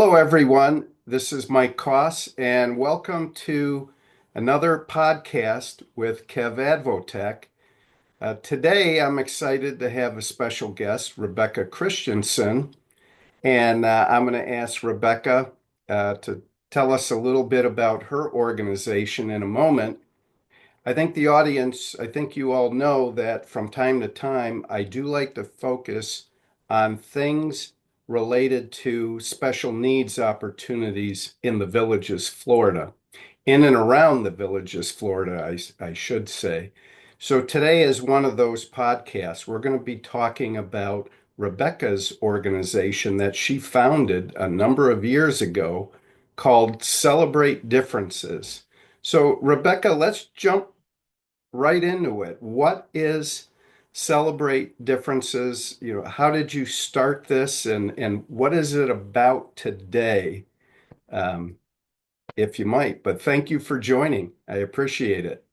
Hello, everyone. This is Mike Koss, and welcome to another podcast with KevAdvoTech. Today, I'm excited to have a special guest, Rebecca Christiansen, and I'm going to ask Rebecca to tell us a little bit about her organization in a moment. I think you all know that from time to time, I do like to focus on things related to special needs opportunities in the Villages, Florida, in and around the Villages, Florida, I should say. So today is one of those podcasts. We're going to be talking about Rebecca's organization that she founded a number of years ago called Celebrate Differences. So, Rebecca, let's jump right into it. What is Celebrate Differences? How did you start this and what is it about today? Um, if you might, but thank you for joining. I appreciate it.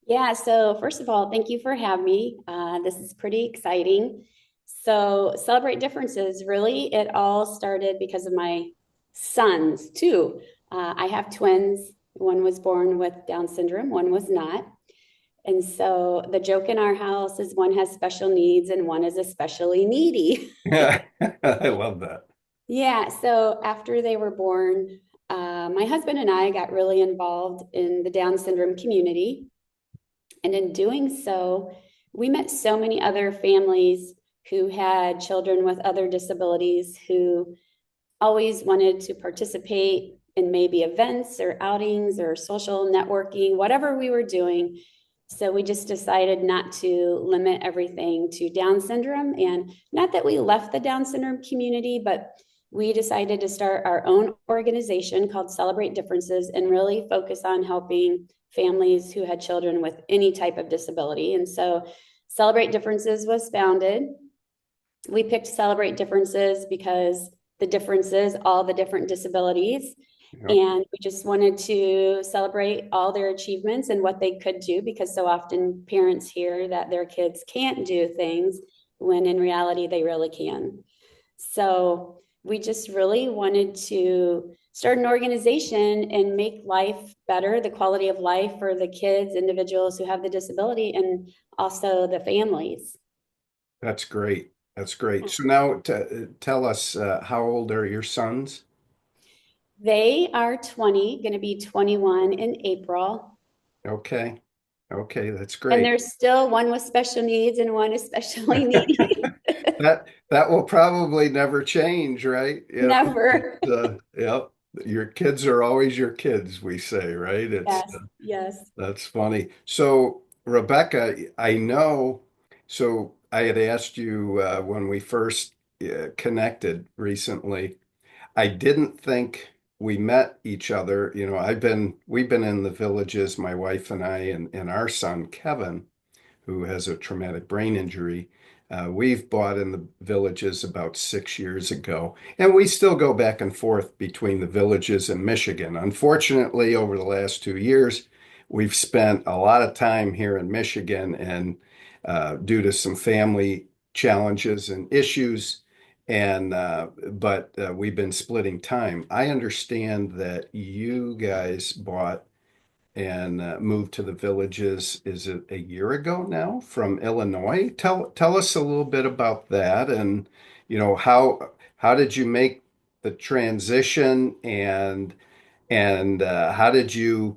Yeah, so first of all, thank you for having me. This is pretty exciting. So, Celebrate Differences, really, it all started because of my sons, too. I have twins. One was born with Down syndrome, one was not. And so the joke in our house is one has special needs and one is especially needy. Yeah, I love that. Yeah, so after they were born, my husband and I got really involved in the Down syndrome community. And in doing so, we met so many other families who had children with other disabilities who always wanted to participate in maybe events or outings or social networking, whatever we were doing. So we just decided not to limit everything to Down syndrome. And not that we left the Down syndrome community, but we decided to start our own organization called Celebrate Differences and really focus on helping families who had children with any type of disability. And so Celebrate Differences was founded. We picked Celebrate Differences because the differences, all the different disabilities. Yep. And we just wanted to celebrate all their achievements and what they could do, because so often parents hear that their kids can't do things when in reality they really can. So we just really wanted to start an organization and make life better, the quality of life for the kids, individuals who have the disability, and also the families. That's great. That's great. So now tell us, how old are your sons? They are 20, going to be 21 in April. Okay. Okay, that's And great. there's still one with special needs and one especially needy. That will probably never change, right? Never. Yep. Your kids are always your kids, we say, right? Yes, yes. That's funny. So, Rebecca, I know, so I had asked you when we first connected recently. I didn't think we met each other. We've been in the Villages, my wife and I, and our son, Kevin, who has a traumatic brain injury. We've bought in the Villages about 6 years ago, and we still go back and forth between the Villages and Michigan. Unfortunately, over the last 2 years, we've spent a lot of time here in Michigan, and due to some family challenges and issues, and but we've been splitting time. I understand that you guys bought and moved to the Villages, is it a year ago now from Illinois? Tell us a little bit about that, and how did you make the transition, and how did you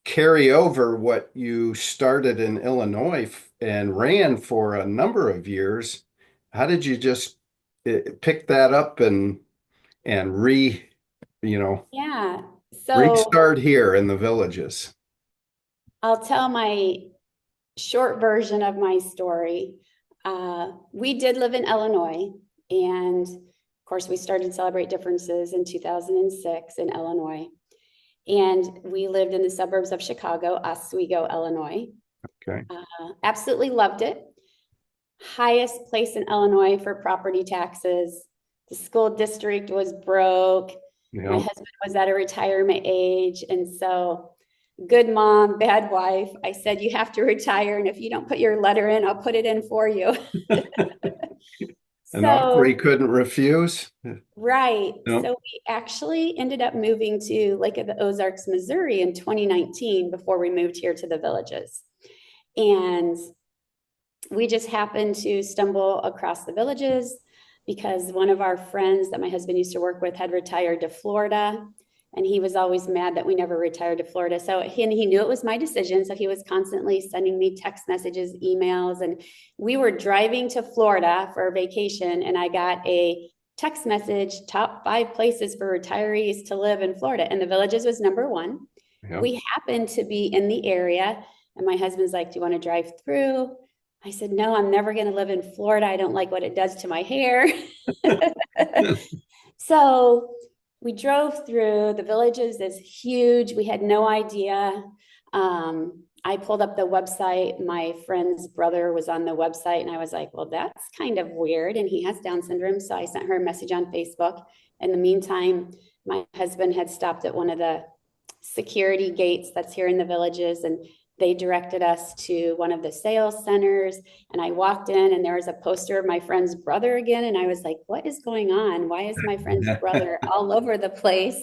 carry over what you started in Illinois and ran for a number of years? How did you just pick that up and you know Yeah. So restart here in the Villages? I'll tell my short version of my story. We did live in Illinois, and of course, we started Celebrate Differences in 2006 in Illinois. And we lived in the suburbs of Chicago, Oswego, Illinois. Okay. Absolutely loved it. Highest place in Illinois for property taxes. The school district was broke. My Yeah. husband was at a retirement age. And so, good mom, bad wife. I said, you have to retire. And if you don't put your letter in, I'll put it in for you. An offer he So, couldn't refuse? right. So No. we actually ended up moving to Lake of the Ozarks, Missouri in 2019 before we moved here to the Villages. And we just happened to stumble across the Villages because one of our friends that my husband used to work with had retired to Florida. And he was always mad that we never retired to Florida. So he knew it was my decision. So he was constantly sending me text messages, emails. And we were driving to Florida for a vacation. And I got a text message, top 5 places for retirees to live in Florida. And the Villages was number one. Yep. We happened to be in the area. And my husband's like, do you want to drive through? I said, no, I'm never going to live in Florida. I don't like what it does to my hair. So we drove through. The Villages is huge. We had no idea. I pulled up the website. My friend's brother was on the website, and I was like, well, that's kind of weird. And he has Down syndrome. So I sent her a message on Facebook. In the meantime, my husband had stopped at one of the security gates that's here in the Villages, and they directed us to one of the sales centers. And I walked in and there was a poster of my friend's brother again. And I was like, what is going on? Why is my friend's brother all over the place?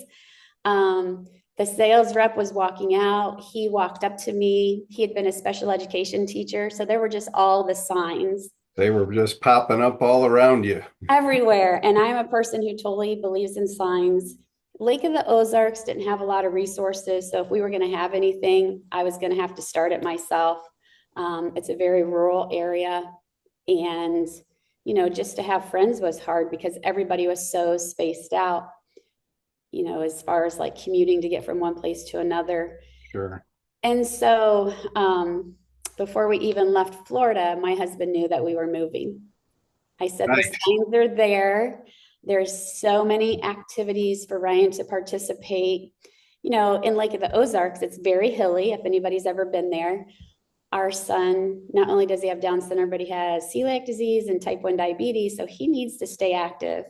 Um, the sales rep was walking out. He walked up to me. He had been a special education teacher. So there were just all the signs They were just popping up all around you. everywhere. And I'm a person who totally believes in signs. Lake of the Ozarks didn't have a lot of resources. So if we were going to have anything, I was going to have to start it myself. It's a very rural area. And, just to have friends was hard because everybody was so spaced out, as far as like commuting to get from one place to another. Sure. And so before we even left Florida, my husband knew that we were moving. I said, the Right. signs are there. There's so many activities for Ryan to participate. In Lake of the Ozarks, it's very hilly. If anybody's ever been there, our son, not only does he have Down syndrome, but he has celiac disease and type 1 diabetes. So he needs to stay active.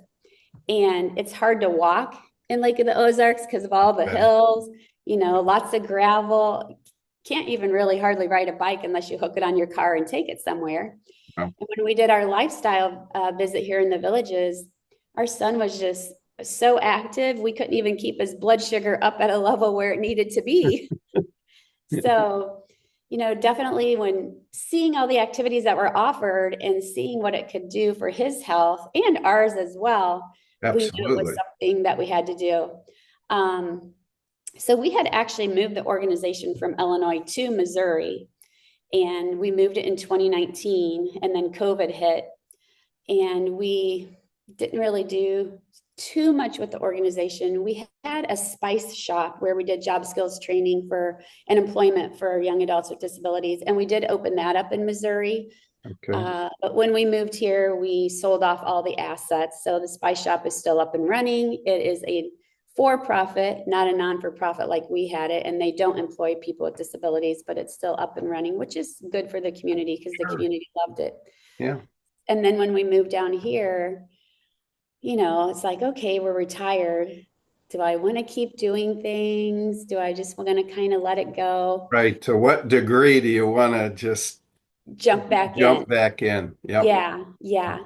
And it's hard to walk in Lake of the Ozarks because of all the Yeah. hills, lots of gravel. Can't even really hardly ride a bike unless you hook it on your car and take it somewhere. Oh, And when we did our lifestyle visit here in the Villages, our son was just so active. We couldn't even keep his blood sugar up at a level where it needed to be. So, definitely when seeing all the activities that were offered and seeing what it could do for his health and ours as well, we knew it was absolutely. something that we had to do. So we had actually moved the organization from Illinois to Missouri, and we moved it in 2019, and then COVID hit, and we didn't really do too much with the organization. We had a spice shop where we did job skills training for and employment for young adults with disabilities, and we did open that up in Missouri. Okay. But when we moved here, we sold off all the assets. So the spice shop is still up and running. It is a for-profit, not a non-for-profit like we had it. And they don't employ people with disabilities, but it's still up and running, which is good for the community because the Sure. community loved it. Yeah. And then when we moved down here, it's like, okay, we're retired. Do I want to keep doing things? Do I just want to kind of let it go? Right. To what degree do you want to just Jump back in. jump back in? Yep. Yeah, yeah.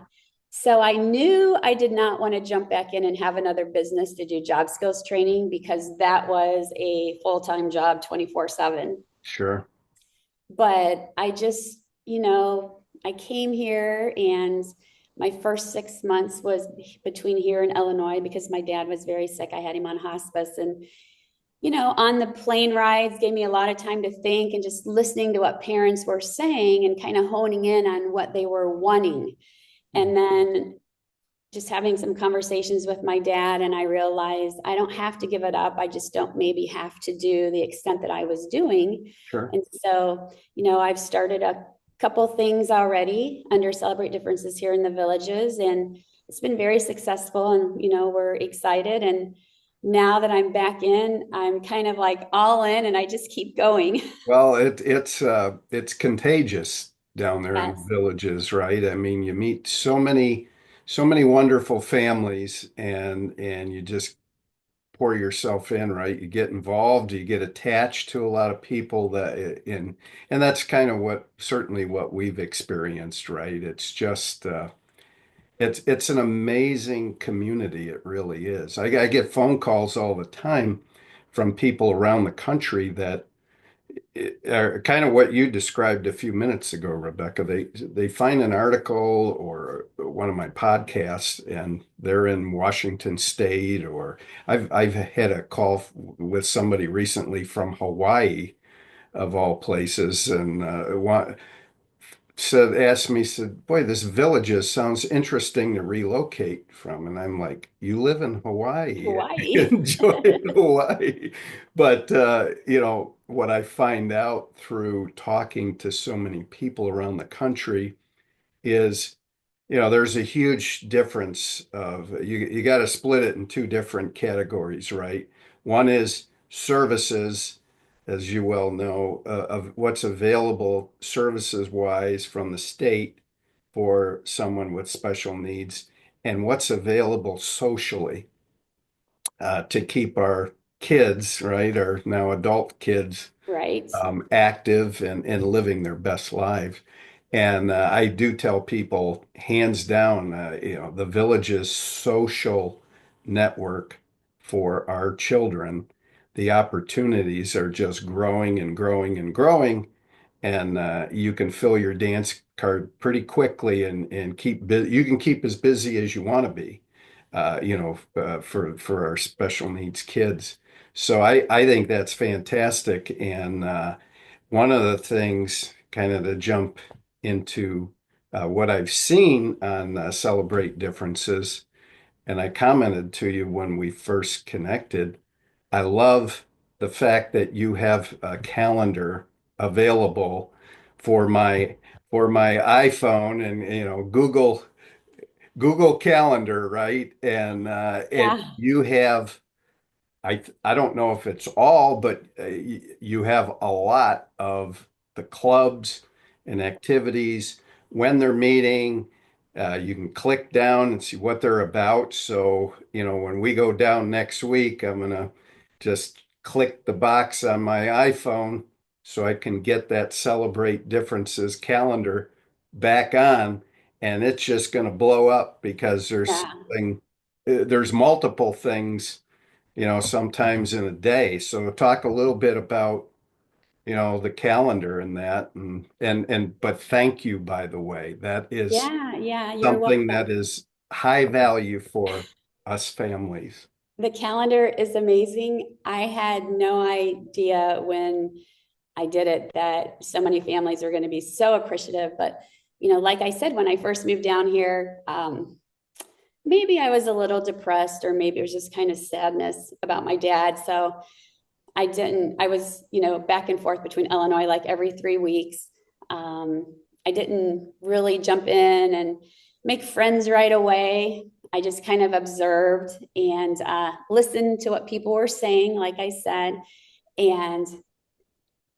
So I knew I did not want to jump back in and have another business to do job skills training because that was a full-time job 24/7. Sure. But I just, I came here and my first 6 months was between here and Illinois because my dad was very sick. I had him on hospice, and on the plane rides gave me a lot of time to think and just listening to what parents were saying and kind of honing in on what they were wanting. And then just having some conversations with my dad, and I realized I don't have to give it up. I just don't maybe have to do the extent that I was doing. Sure. And so, I've started a couple things already under Celebrate Differences here in the Villages, and it's been very successful, and we're excited. And now that I'm back in, I'm kind of like all in and I just keep going. Well, it's contagious down there in the Yes. villages, right? I mean, you meet so many wonderful families and you just pour yourself in, right? You get involved, you get attached to a lot of people and that's kind of certainly what we've experienced, right? It's just It's an amazing community. It really is. I get phone calls all the time from people around the country that are kind of what you described a few minutes ago, Rebecca. They find an article or one of my podcasts, and they're in Washington State, or I've had a call with somebody recently from Hawaii, of all places, and asked me, said, "Boy, this Villages sounds interesting to relocate from." And I'm like, "You live in Hawaii, Hawaii. enjoy Hawaii." But what I find out through talking to so many people around the country is, there's a huge difference of you got to split it in two different categories, right? One is services, as you well know, of what's available services wise from the state for someone with special needs, and what's available socially to keep our kids, right, our now adult kids, Right. active and living their best lives. And I do tell people, hands down, the Village's social network for our children, the opportunities are just growing and growing and growing. And you can fill your dance card pretty quickly and you can keep as busy as you want to be, for our special needs kids. So I think that's fantastic. And one of the things, kind of to jump into what I've seen on Celebrate Differences, and I commented to you when we first connected, I love the fact that you have a calendar available for my iPhone, and Google Calendar, right? And Yeah. you have, I don't know if it's all, but you have a lot of the clubs and activities when they're meeting. You can click down and see what they're about. So, when we go down next week, I'm gonna just click the box on my iPhone so I can get that Celebrate Differences calendar back on, and it's just gonna blow up because Yeah. there's multiple things, sometimes in a day. So talk a little bit about, the calendar and that, but thank you, by the way. That is Yeah. Yeah. You're something welcome. that is high value for us families. The calendar is amazing. I had no idea when I did it that so many families are going to be so appreciative. But, like I said, when I first moved down here, maybe I was a little depressed, or maybe it was just kind of sadness about my dad. So I was, back and forth between Illinois like every 3 weeks. Um, I didn't really jump in and make friends right away. I just kind of observed and listened to what people were saying, like I said. And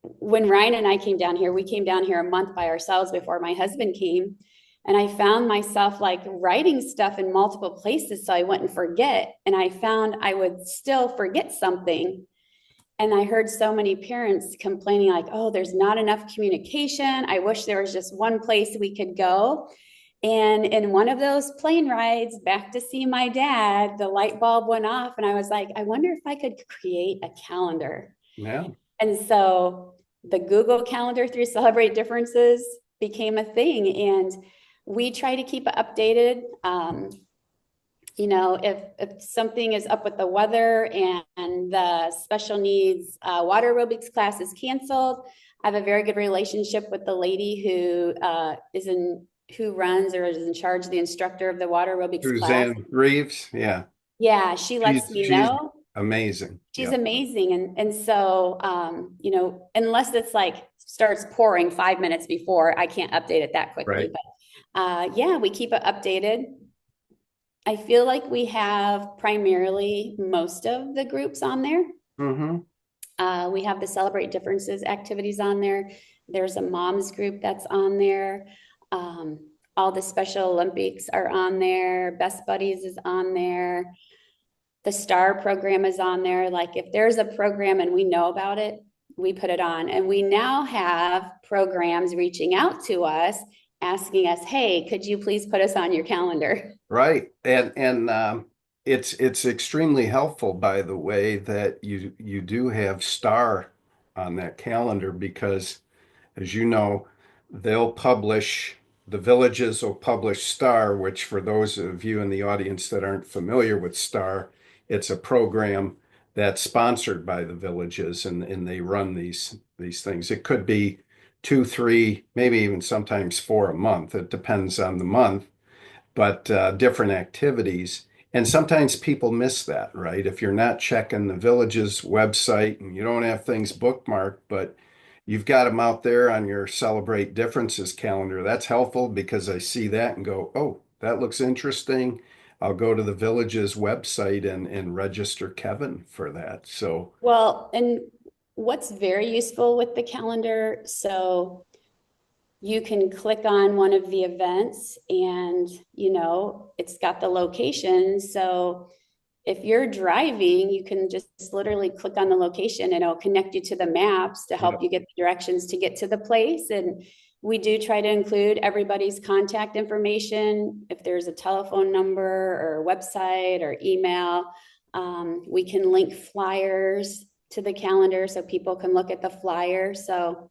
when Ryan and I came down here, we came down here a month by ourselves before my husband came. And I found myself like writing stuff in multiple places so I wouldn't forget. And I found I would still forget something. And I heard so many parents complaining, like, oh, there's not enough communication. I wish there was just one place we could go. And in one of those plane rides back to see my dad, the light bulb went off. And I was like, I wonder if I could create a calendar. Yeah. And so the Google Calendar through Celebrate Differences became a thing. And we try to keep it updated. If something is up with the weather and the special needs water aerobics class is canceled, I have a very good relationship with the lady who runs or is in charge, the instructor of the water aerobics class. Suzanne Reeves. Yeah. Yeah, she lets me She's know. amazing. She's Yep. amazing. And so, unless it's like starts pouring 5 minutes before, I can't update it that quickly. Right. But yeah, we keep it updated. I feel like we have primarily most of the groups on there. Mm-hmm. We have the Celebrate Differences activities on there. There's a moms group that's on there. Um, all the Special Olympics are on there. Best Buddies is on there. The STAR program is on there. Like if there's a program and we know about it, we put it on. And we now have programs reaching out to us asking us, hey, could you please put us on your calendar? Right. And it's extremely helpful, by the way, that you do have star on that calendar because, as you know, they'll publish, the villages will publish Star, which for those of you in the audience that aren't familiar with Star, it's a program that's sponsored by the villages and they run these things. It could be two, three, maybe even sometimes four a month. It depends on the month, but different activities. And sometimes people miss that, right? If you're not checking the village's website and you don't have things bookmarked, but you've got them out there on your Celebrate Differences calendar, that's helpful because I see that and go, oh, that looks interesting. I'll go to the village's website and register Kevin for that. So, Well, and what's very useful with the calendar, so you can click on one of the events and, it's got the location. So if you're driving, you can just literally click on the location and it'll connect you to the maps to yeah. help you get the directions to get to the place. And we do try to include everybody's contact information. If there's a telephone number or website or email, we can link flyers to the calendar so people can look at the flyer. So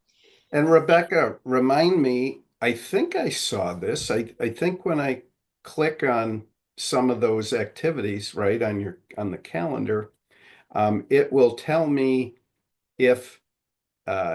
And Rebecca, remind me, I think I saw this. I think when I click on some of those activities, right, on the calendar, it will tell me if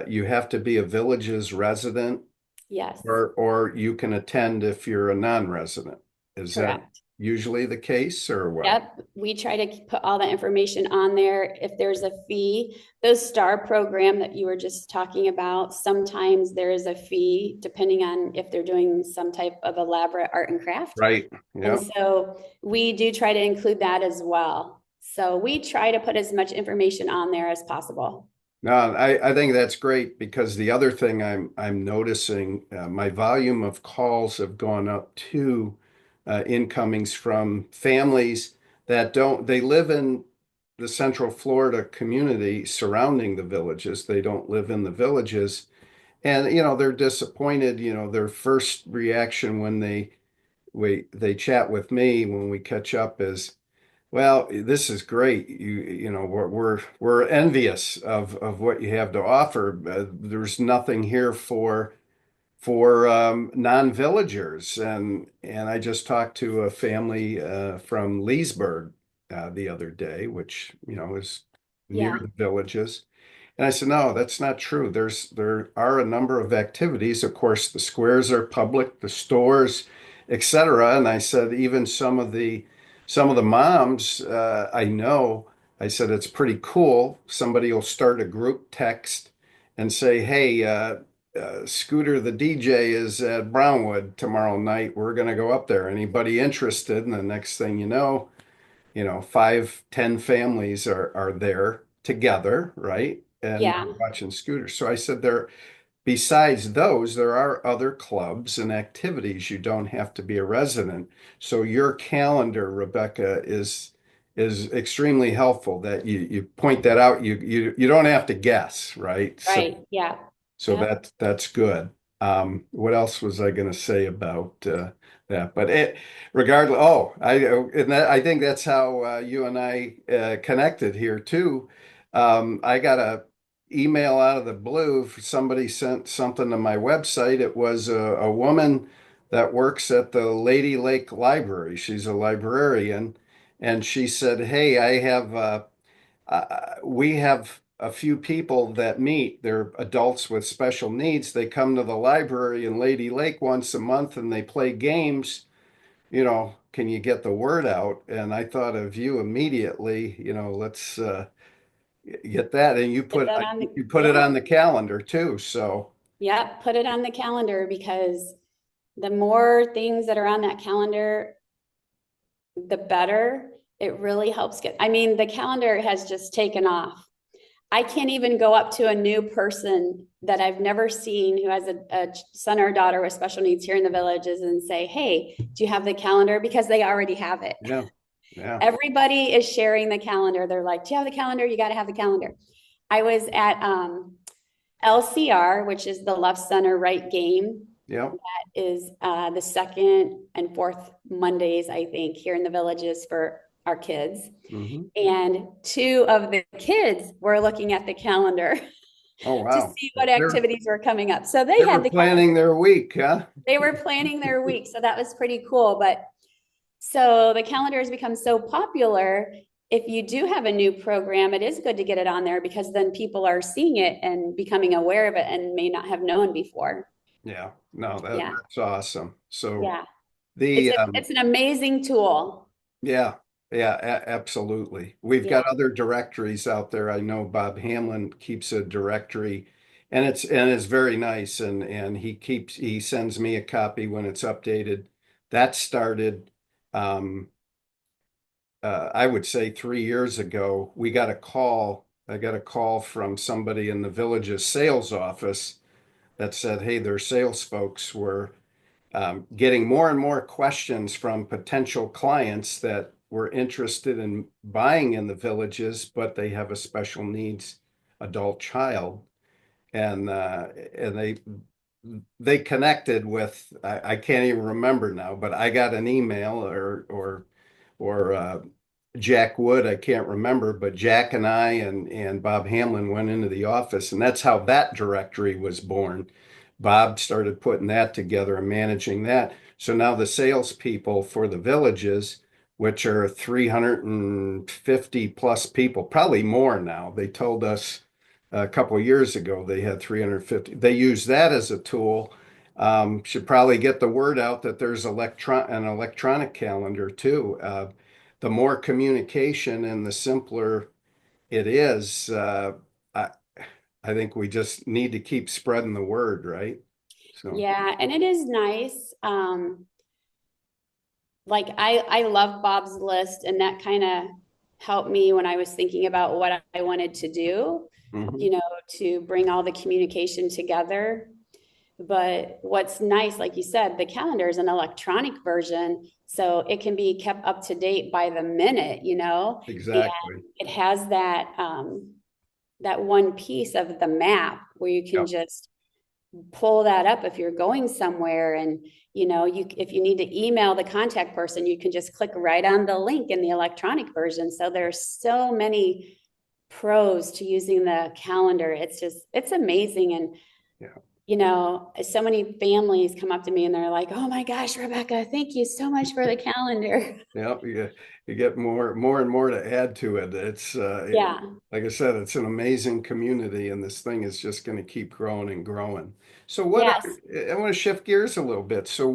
you have to be a village's resident yes, or you can attend if you're a non-resident. Is that correct. usually the case or what? Yep, we try to put all that information on there. If there's a fee, those STAR program that you were just talking about, sometimes there is a fee depending on if they're doing some type of elaborate art and craft. Right. And Yeah. so we do try to include that as well. So we try to put as much information on there as possible. No, I think that's great because the other thing I'm noticing, my volume of calls have gone up too, incomings from families that they live in the Central Florida community surrounding the villages. They don't live in the villages. And, they're disappointed. Their first reaction when they chat with me when we catch up is, well, this is great. We're envious of what you have to offer. There's nothing here for non-villagers, and I just talked to a family from Leesburg the other day, which is near Yeah, the villages. And I said, no, that's not true. There are a number of activities. Of course, the squares are public, the stores, etc. And I said, even some of the moms I know, I said it's pretty cool. Somebody will start a group text and say, hey, Scooter the DJ is at Brownwood tomorrow night. We're going to go up there. Anybody interested? And the next thing five, 10 families are there together, right? And yeah, watching scooters. So I said besides those, there are other clubs and activities. You don't have to be a resident. So your calendar, Rebecca, is extremely helpful that you point that out. You don't have to guess, right? So right. Yeah. so Yep. that's good. What else was I going to say about that? But regardless, I think that's how you and I connected here too. I got a email out of the blue. Somebody sent something to my website. It was a woman that works at the Lady Lake Library. She's a librarian, and she said, "Hey, we have a few people that meet. They're adults with special needs. They come to the library in Lady Lake once a month and they play games. Can you get the word out?" And I thought of you immediately. Let's get that. And you Get put that on the, you put it yeah. on the calendar too. So Yeah. Put it on the calendar because the more things that are on that calendar, the better. It really helps I mean, the calendar has just taken off. I can't even go up to a new person that I've never seen who has a son or a daughter with special needs here in the villages and say, hey, do you have the calendar? Because they already have it. yeah, yeah, Everybody is sharing the calendar. They're like, do you have the calendar? You got to have the calendar. I was at LCR, which is the Left Center Right Game Yep. Is the second and fourth Mondays, I think, here in the villages for our kids. Hmm. And two of the kids were looking at the calendar Oh, to wow. see what They're activities were coming up. So they they were had the calendar. planning their week, huh? They were planning their week. So that was pretty cool. But so the calendar has become so popular. If you do have a new program, it is good to get it on there because then people are seeing it and becoming aware of it and may not have known before. Yeah. No, Yeah. that's awesome. So Yeah. the It's an amazing tool. yeah, yeah, absolutely. We've Yeah. got other directories out there. I know Bob Hamlin keeps a directory, and it's very nice, and he sends me a copy when it's updated. That started um I would say 3 years ago. I got a call from somebody in the village's sales office that said, hey, their sales folks were getting more and more questions from potential clients that were interested in buying in the villages, but they have a special needs adult child, and they connected with I can't even remember now, but I got an email or Jack Wood, I can't remember, but Jack and I and Bob Hamlin went into the office, and that's how that directory was born. Bob started putting that together and managing that. So now the salespeople for the villages, which are 350 plus people, probably more now. They told us a couple of years ago they had 350. They use that as a tool. Should probably get the word out that there's an electronic calendar too. The more communication and the simpler it is, I, I think we just need to keep spreading the word, right? So, Yeah, and it is nice. Like I love Bob's list, and that kind of helped me when I was thinking about what I wanted to do, mhm, you know, to bring all the communication together. But what's nice, like you said, the calendar is an electronic version, so it can be kept up to date by the minute, and exactly. it has that one piece of the map where you can Yeah, just pull that up if you're going somewhere, and you if you need to email the contact person, you can just click right on the link in the electronic version. So there's so many pros to using the calendar. It's amazing. And yeah. so many families come up to me and they're like, oh my gosh, Rebecca, thank you so much for the calendar. Yeah, you get more and more to add to it. Yeah. Like I said, it's an amazing community, and this thing is just going to keep growing and growing. So, Yes. I want to shift gears a little bit. So,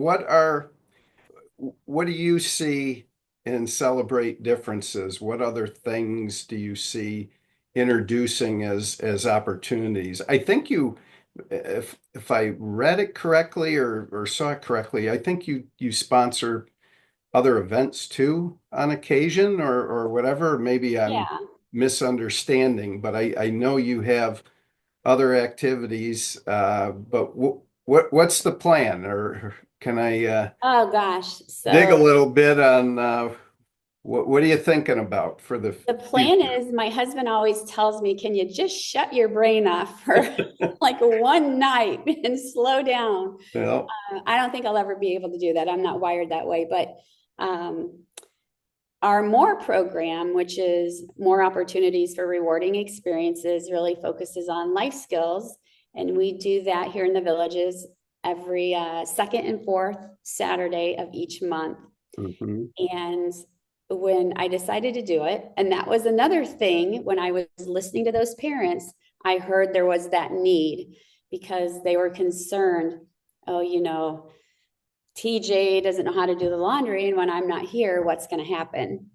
what do you see in Celebrate Differences? What other things do you see introducing as opportunities? I think if I read it correctly or saw it correctly, I think you sponsor other events too on occasion or whatever. Maybe I'm Yeah. misunderstanding, but I know you have other activities. But what's the plan? Or can I Oh gosh. dig a So little bit on what are you thinking about for the the plan future? is, my husband always tells me, can you just shut your brain off for like one night and slow down? Well, I don't think I'll ever be able to do that. I'm not wired that way. But um, our MORE program, which is more opportunities for rewarding experiences, really focuses on life skills. And we do that here in the villages every second and fourth Saturday of each month. mhm. And when I decided to do it, and that was another thing, when I was listening to those parents, I heard there was that need because they were concerned. Oh, TJ doesn't know how to do the laundry. And when I'm not here, what's going to happen?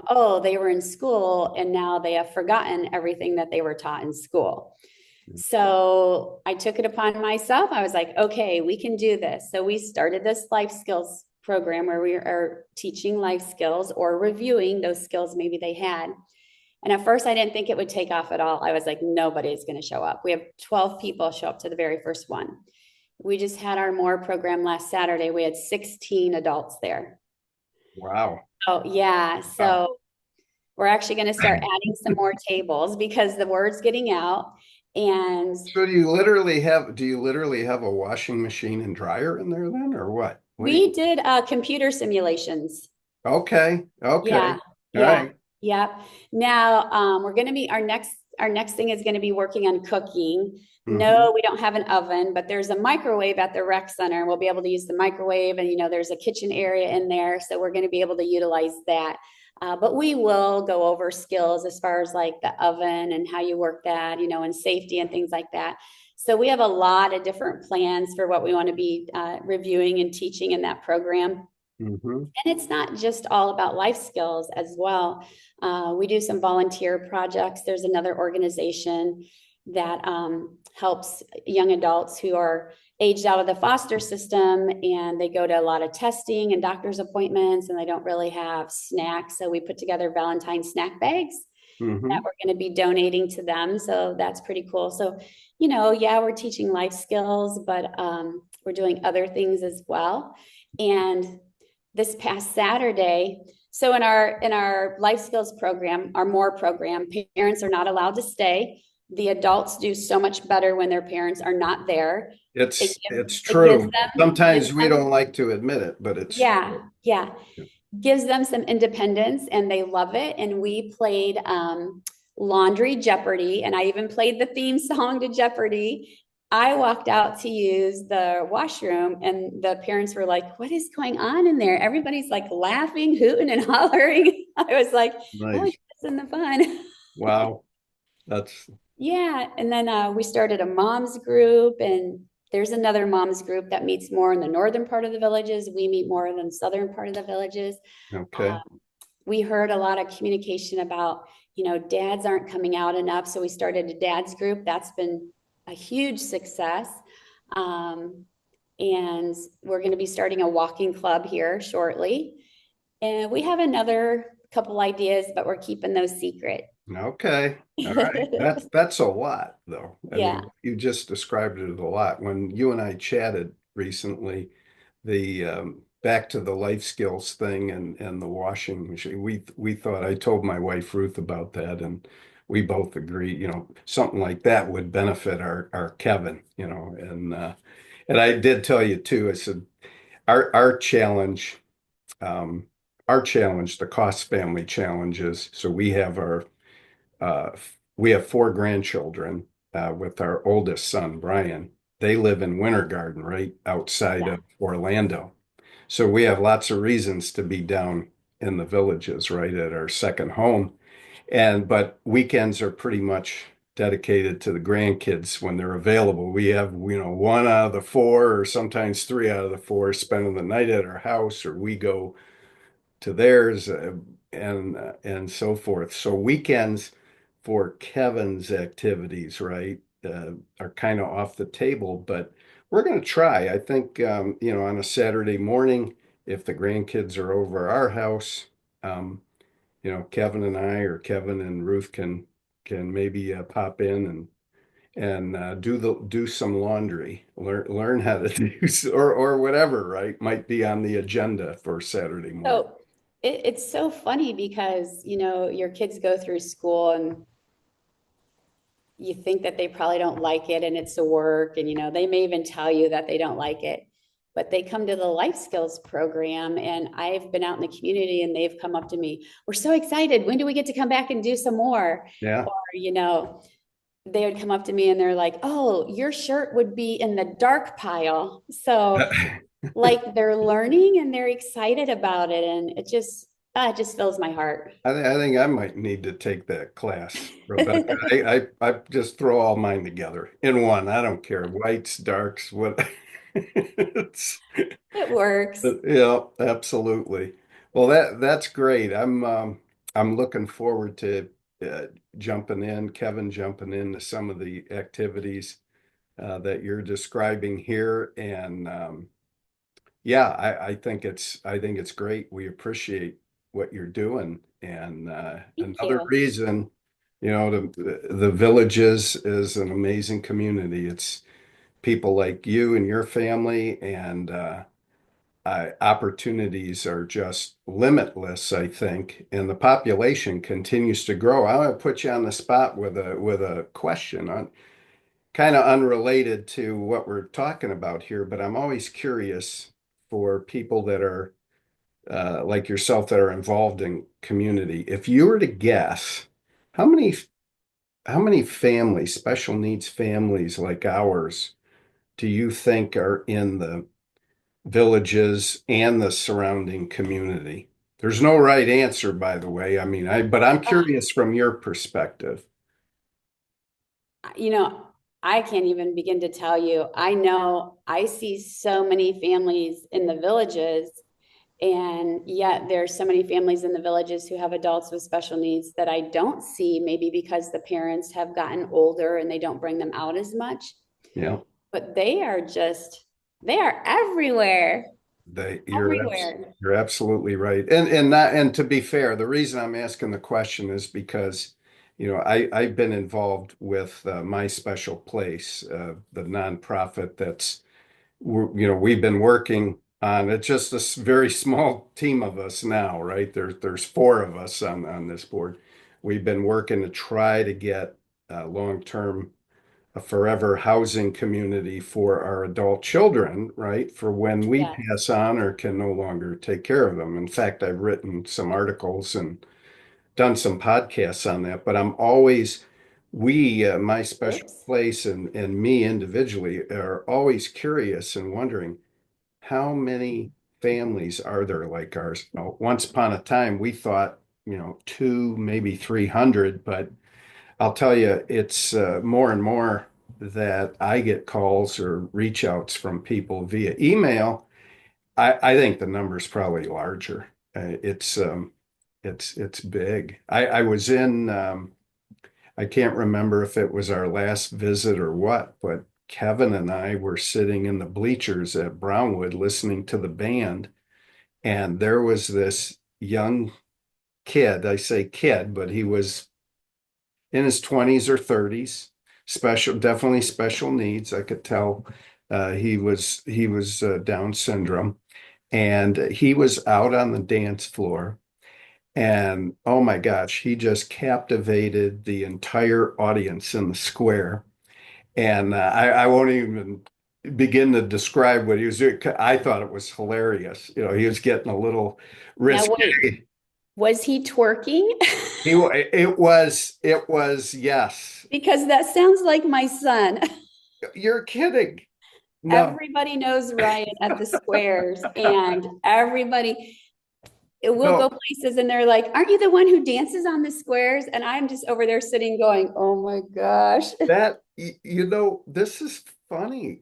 Oh, they were in school and now they have forgotten everything that they were taught in school. So I took it upon myself. I was like, okay, we can do this. So we started this life skills program where we are teaching life skills or reviewing those skills maybe they had. And at first, I didn't think it would take off at all. I was like, nobody's going to show up. We have 12 people show up to the very first one. We just had our MORE program last Saturday. We had 16 adults there. Wow. Oh, yeah. Wow. So we're actually going to start adding some more tables because the word's getting out. And So do you literally have a washing machine and dryer in there then, or what? What do you? we did computer simulations. Okay, okay, Yeah, all yeah, right. yeah. Now, we're going to be our next thing is going to be working on cooking. Hmm. No, we don't have an oven, but there's a microwave at the rec center. We'll be able to use the microwave, and there's a kitchen area in there, so we're going to be able to utilize that. But we will go over skills as far as like the oven and how you work that, and safety and things like that. So we have a lot of different plans for what we want to be reviewing and teaching in that program. Hmm. And it's not just all about life skills as well. We do some volunteer projects. There's another organization that helps young adults who are aged out of the foster system, and they go to a lot of testing and doctor's appointments, and they don't really have snacks. So we put together Valentine snack bags that Hmm. we're going to be donating to them. So that's pretty cool. So, yeah, we're teaching life skills, but we're doing other things as well. And this past Saturday, so in our life skills program, our more program, parents are not allowed to stay. The adults do so much better when their parents are not there. It's It gives true. gives Sometimes we them, don't like to admit it, but it's yeah, yeah, gives them some independence, and they love it. And we played Laundry Jeopardy, and I even played the theme song to Jeopardy. I walked out to use the washroom, and the parents were like, "What is going on in there?" Everybody's like laughing, hooting, and hollering. I was like, "Oh, nice. it's in the fun." Wow, that's Yeah. And then we started a moms group, and there's another moms group that meets more in the northern part of the villages. We meet more in the southern part of the villages. okay. Um, we heard a lot of communication about, dads aren't coming out enough. So we started a dads group. That's been a huge success. Um, and we're going to be starting a walking club here shortly. And we have another couple ideas, but we're keeping those secret. Okay. All right. That's a lot though. I Yeah. mean, you just described it as a lot. When you and I chatted recently, the back to the life skills thing and the washing machine, we thought I told my wife Ruth about that and we both agree, something like that would benefit our Kevin, and I did tell you too, I said our challenge, um, the Cost family challenges. So uh, we have four grandchildren with our oldest son, Brian. They live in Winter Garden, right outside Yeah. of Orlando. So we have lots of reasons to be down in the villages, right at our second home. But weekends are pretty much dedicated to the grandkids when they're available. We have, one out of the four, or sometimes three out of the four, spending the night at our house, or we go to theirs, and so forth. So weekends for Kevin's activities, right, are kind of off the table, but we're going to try. I think, on a Saturday morning, if the grandkids are over our house, Kevin and I or Kevin and Ruth can maybe pop in and do some laundry, learn how to do or whatever, right, might be on the agenda for Saturday morning. So it's so funny because, your kids go through school, and you think that they probably don't like it and it's a work, and, they may even tell you that they don't like it, but they come to the life skills program, and I've been out in the community and they've come up to me, "We're so excited. When do we get to come back and do some more?" Yeah. Or, they would come up to me and they're like, "Oh, your shirt would be in the dark pile." So like they're learning and they're excited about it, and it just fills my heart. I think I might need to take that class, Rebecca. I just throw all mine together in one. I don't care, whites, darks, what. It's, It works. yeah, absolutely. Well, that's great. I'm looking forward to uh, Kevin jumping into some of the activities that you're describing here, and yeah, I think it's great. We appreciate what you're doing. And Thank another you. reason, the Villages is an amazing community. It's people like you and your family, and opportunities are just limitless, I think. And the population continues to grow. I want to put you on the spot with a question. kind of unrelated to what we're talking about here, but I'm always curious for people that are like yourself that are involved in community. If you were to guess, how many how many families, special needs families like ours, do you think are in the villages and the surrounding community? There's no right answer, by the way. I mean, but I'm curious from your perspective. You know, I can't even begin to tell you. I know I see so many families in the villages, and yet there's so many families in the villages who have adults with special needs that I don't see, maybe because the parents have gotten older and they don't bring them out as much. Yeah, But they are everywhere, everywhere. you're absolutely right. And not and to be fair, the reason I'm asking the question is because, I've been involved with My Special Place, the nonprofit we've been working on. It's just a very small team of us now, right? There's four of us on this board. We've been working to try to get long-term a forever housing community for our adult children, right? For when we Yes. pass on or can no longer take care of them. In fact, I've written some articles and done some podcasts on that, but My Special Oops. Place and me individually are always curious and wondering how many families are there like ours? Once upon a time, we thought, two, maybe 300, but I'll tell you, it's more and more that I get calls or reach outs from people via email. I think the number's probably larger. It's big. I was in I can't remember if it was our last visit or what, but Kevin and I were sitting in the bleachers at Brownwood listening to the band, and there was this young kid. I say kid, but he was in his 20s or 30s, definitely special needs. I could tell he was Down syndrome, and he was out on the dance floor. And oh my gosh, he just captivated the entire audience in the square. And I won't even begin to describe what he was doing. I thought it was hilarious. He was getting a little Now wait, risque. was he twerking? It was, yes. Because that sounds like my son. You're kidding. No, Everybody knows Ryan at the squares, and everybody it will go no, places and they're like, "Aren't you the one who dances on the squares?" And I'm just over there sitting going, "Oh my gosh." this is funny.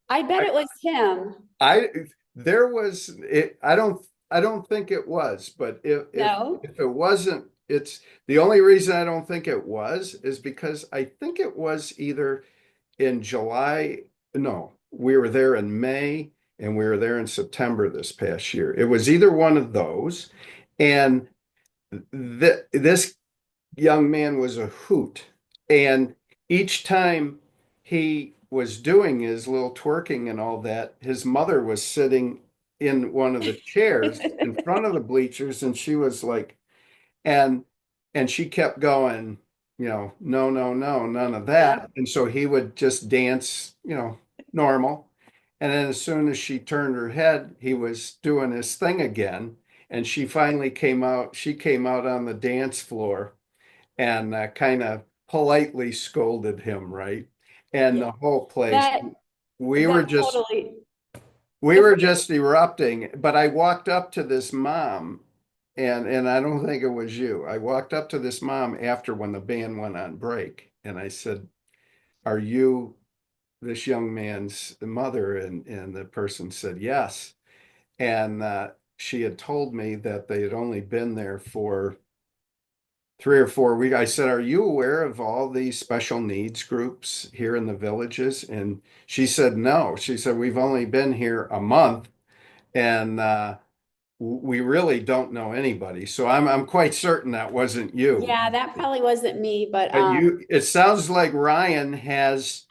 I bet I, it was him. I, there was it. I don't think it was, but No. if it wasn't, it's the only reason I don't think it was is because I think it was either in July. No, we were there in May and we were there in September this past year. It was either one of those. And this young man was a hoot. And each time he was doing his little twerking and all that, his mother was sitting in one of the chairs in front of the bleachers, and she was like, and she kept going, no, no, no, none of Yeah. that. And so he would just dance, normal. And then as soon as she turned her head, he was doing his thing again. And she came out on the dance floor and kind of politely scolded him, right? And Yeah. the whole place, That we were that just totally we if were just erupting. But I walked up to this mom, and I don't think it was you. I walked up to this mom after when the band went on break, and I said, "Are you this young man's mother?" And the person said yes. And she had told me that they had only been there for 3 or 4 weeks. I said, "Are you aware of all these special needs groups here in the villages?" And she said, "No." She said, "We've only been here a month, and we really don't know anybody." So I'm quite certain that wasn't you. yeah, that probably wasn't me, but But it sounds like Ryan has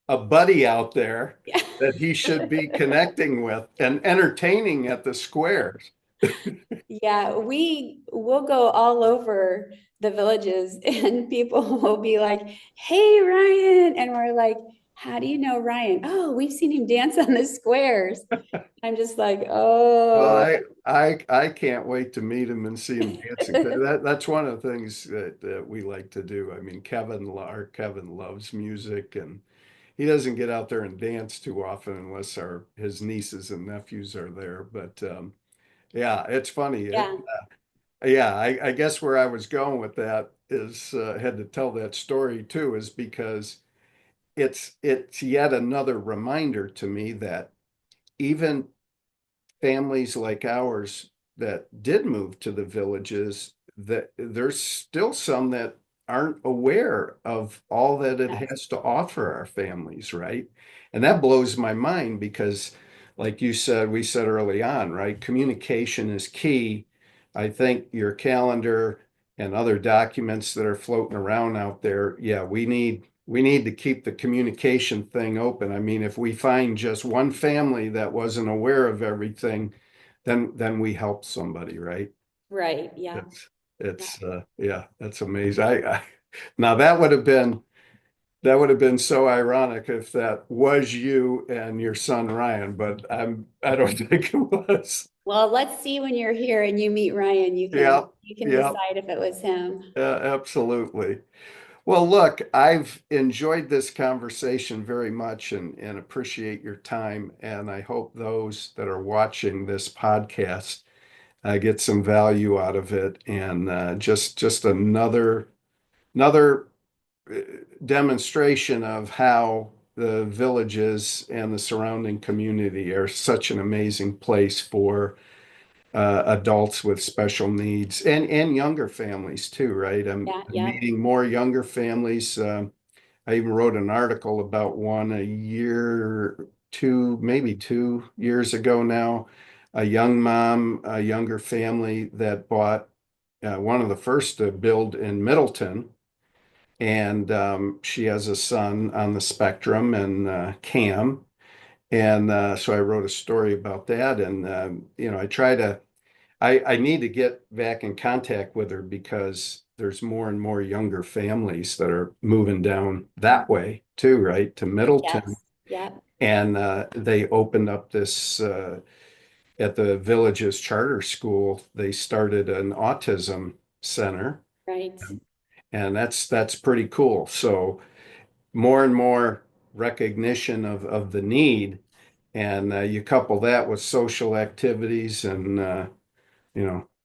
a buddy out there yeah. that he should be connecting with and entertaining at the squares. Yeah, we will go all over the villages and people will be like, "Hey, Ryan." And we're like, "How do you know Ryan?" "Oh, we've seen him dance on the squares." I'm just like, Well, "Oh, I can't wait to meet him and see him dancing. That's one of the things that we like to do. I mean, our Kevin loves music, and he doesn't get out there and dance too often unless our his nieces and nephews are there. But yeah, it's funny. yeah, Yeah, I guess where I was going with that is had to tell that story too, is because it's yet another reminder to me that even families like ours that did move to the villages, that there's still some that aren't aware of all that it yes, has to offer our families, right? And that blows my mind because, like you said, we said early on, right? Communication is key. I think your calendar and other documents that are floating around out there, yeah, we need to keep the communication thing open. I mean, if we find just one family that wasn't aware of everything, then we help somebody, right? right, yeah, It's yeah." it's yeah, that's amazing. Now that would have been so ironic if that was you and your son Ryan, but I don't think it was. Well, let's see when you're here and you meet Ryan, Yeah, you can yeah, decide if it was him. absolutely. Well, look, I've enjoyed this conversation very much and appreciate your time. And I hope those that are watching this podcast get some value out of it. And just another uh, demonstration of how the villages and the surrounding community are such an amazing place for adults with special needs and younger families too, right? Yeah, I'm yeah, meeting more younger families. I even wrote an article about one a year, two, maybe 2 years ago now. A young mom, a younger family that bought one of the first to build in Middleton. And she has a son on the spectrum and Cam. And so I wrote a story about that. And, I try to I need to get back in contact with her because there's more and more younger families that are moving down that way too, right? To Middleton. yes, yeah, And they opened up this at the village's charter school. They started an autism center, right. and that's pretty cool. So more and more recognition of the need, and you couple that with social activities and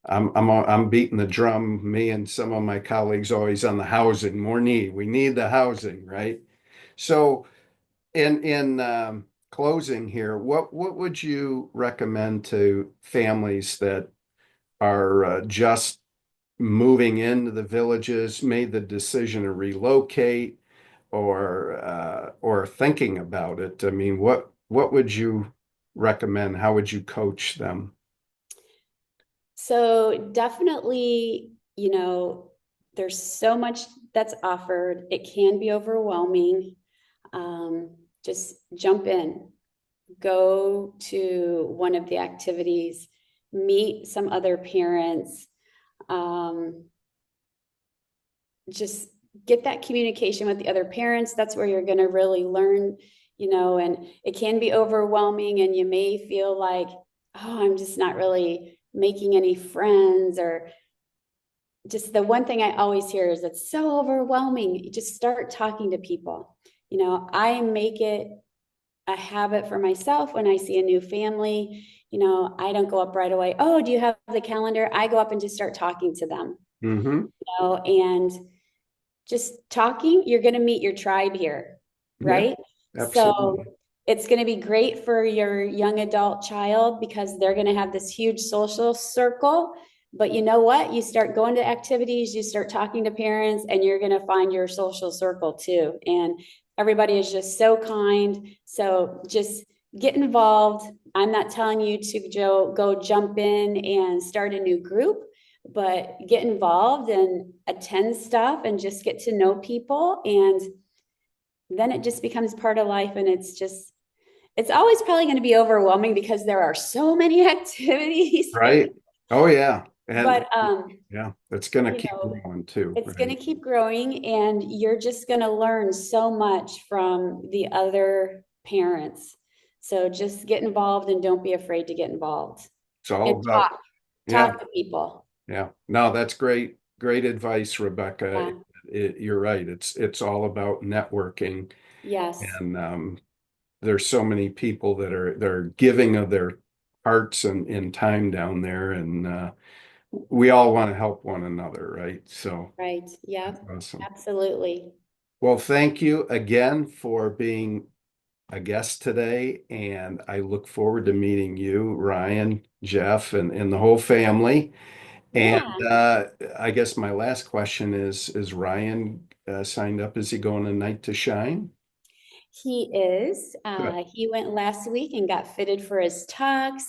I'm beating the drum, me and some of my colleagues always on the housing, more need. We need the housing, right? So in closing here, what would you recommend to families that are just moving into the villages, made the decision to relocate or thinking about it? I mean, what would you recommend? How would you coach them? So definitely, there's so much that's offered. It can be overwhelming. Um, just jump in, go to one of the activities, meet some other parents, um, just get that communication with the other parents. That's where you're going to really learn, and it can be overwhelming and you may feel like, oh, I'm just not really making any friends, or just the one thing I always hear is it's so overwhelming. You just start talking to people. I make it a habit for myself when I see a new family. I don't go up right away. Oh, do you have the calendar? I go up and just start talking to them. Mm-hmm. And just talking, you're going to meet your tribe here, Yeah, right? So absolutely. it's going to be great for your young adult child because they're going to have this huge social circle. But you know what? You start going to activities, you start talking to parents, and you're going to find your social circle too. And everybody is just so kind. So just get involved. I'm not telling you to go jump in and start a new group, but get involved and attend stuff and just get to know people. And then it just becomes part of life. And it's always probably going to be overwhelming because there are so many activities. Right. Oh yeah. And But yeah, it's going to you keep know, growing too, it's going right? to keep growing, and you're just going to learn so much from the other parents. So just get involved and don't be afraid to get involved It's all and about, yeah, talk to people. yeah. No, that's great. Great advice, Rebecca. Yeah. You're right. It's all about networking. Yes. And there's so many people that are they're giving of their hearts and time down there. And we all want to help one another, right? So Right. that's Yep. awesome. Absolutely. Well, thank you again for being a guest today, and I look forward to meeting you, Ryan, Jeff, and the whole family. And Yeah. I guess my last question is Ryan signed up? Is he going to Night to Shine? He is. Good. He went last week and got fitted for his tux.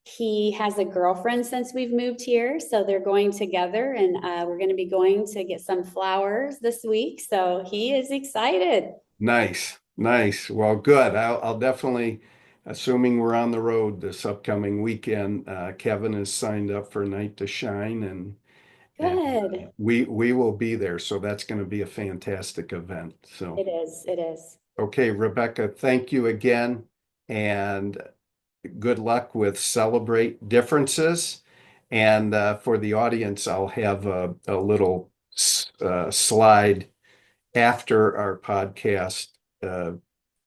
He has a girlfriend since we've moved here, so they're going together, and we're going to be going to get some flowers this week. So he is excited. Nice, nice. Well, good. I'll definitely, assuming we're on the road this upcoming weekend, Kevin is signed up for Night to Shine, and Good. we will be there. So that's going to be a fantastic event. So. It is. It is. Okay, Rebecca, thank you again, and good luck with Celebrate Differences. And for the audience, I'll have a little slide after our podcast uh,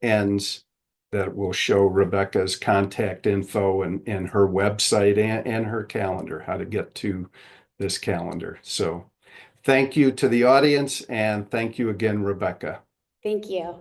ends that will show Rebecca's contact info and her website and her calendar, how to get to this calendar. So thank you to the audience, and thank you again, Rebecca. Thank you.